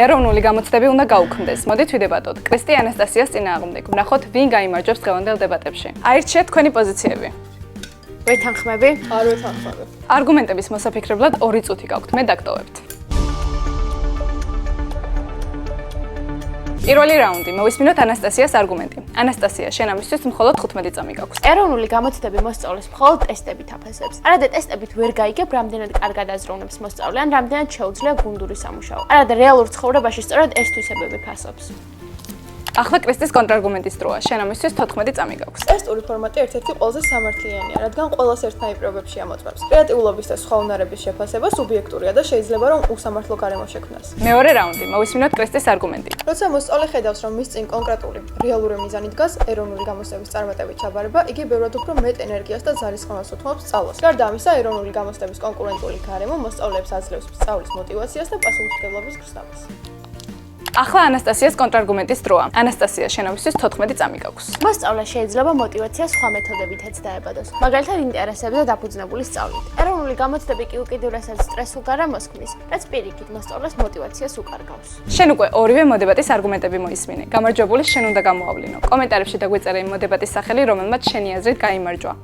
ეროვნული გამოცდები უნდა გაუქმდეს. მოდით ვიდებატოთ კრისტი ანასტასიას წინააღმდეგ. ვნახოთ, ვინ გაიმარჯვებს დღევანდელ დებატებში. აირჩიეთ თქვენი პოზიციები. ვეთანხმები? არ ვეთანხმები. არგუმენტების მოსაფიქრებლად 2 წუთი გაქვთ, მე დაგტოვებთ. პირველი რაუნდი. მოვისმინოთ ანასტასიას არგუმენტი. ანასტასია, შენ ამისთვის მხოლოდ 15 წამი გაქვს. ეროვნული გამოცდები მოსწავლეს მხოლოდ ტესტებით აფასებს. არადა ტესტებით ვერ გაიგებ, რამდენად კარგად აზროვნებს მოსწავლე ან რამდენად შეუძლია გუნდური სამუშაო. არადა რეალურ ცხოვრებაში სწორედ ეს თვისებები ფასობს. ახლა კრისტის კონტრარგუმენტის დროა. შენ ამისთვის 14 წამი გაქვს. ტესტური ფორმატი ერთ-ერთი ყველაზე სამართლიანია, რადგან ყველას ერთნაირ პირობებში ამოწმებს. კრეატიულობის და სხვა უნარების შეფასება სუბიექტურია და შეიძლება რომ უსამართლო გარემო შექმნას. მეორე რაუნდი. მოვისმინოთ კრისტის არგუმენტი. როცა მოსწავლე ხედავს, რომ მის წინ კონკრეტული რეალური მიზანი დგას, ეროვნული გამოცდების წარმატებით ჩაბარება, იგი ბევრად უფრო მეტ ენერგიას და ძალისხმევას უთმობს სწავლას. გარდა ამისა, ეროვნული გამოცდების კონკურენტული გარემო მოსწავლეებს აძლევს სწავლის მოტივაციას და პასუხისმგებლობის გრძნობას. ახლა ანასტასიას კონტრარგუმენტის დროა. ანასტასია, შენ ამისთვის 14 წამი გაქვს. მოსწავლეს შეიძლება მოტივაცია სხვა მეთოდებითაც დაებადოს, მაგალითად ინტერესებზე და დაფუძნებული სწავლით. ეროვნული გამოცდები კი უკიდურესად სტრესულ გარემოს ქმნის, რაც პირიქით მოსწავლეს მოტივაციას უკარგავს. შენ უკვე ორივე მოდებატის არგუმენტები მოისმინე. გამარჯვებული შენ უნდა გამოავლინო. კომენტარებში დაგვეწერე იმ მოდებატის სახელი, რომელმაც შენი აზრით გაიმარჯვა.